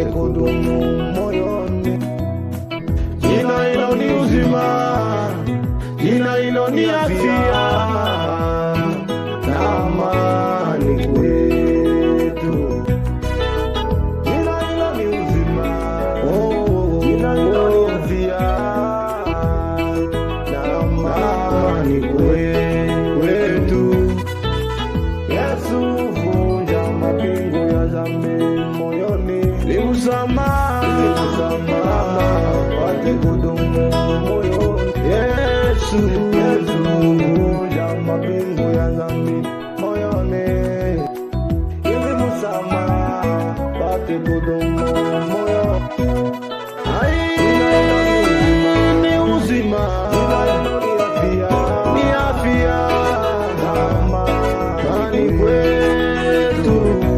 pate kudumu moyoni. Jina hilo ni uzima, jina hilo ni afya na amani kwetu. Jina hilo ni uzima, jina hilo ni afya na amani kwetu. Yesu vunja mapingo ya dhambi moyoni, ni msamaha pate kudumu moyoni. Yesu vunja mapingo ya dhambi moyoni, ni msamaha pate kudumu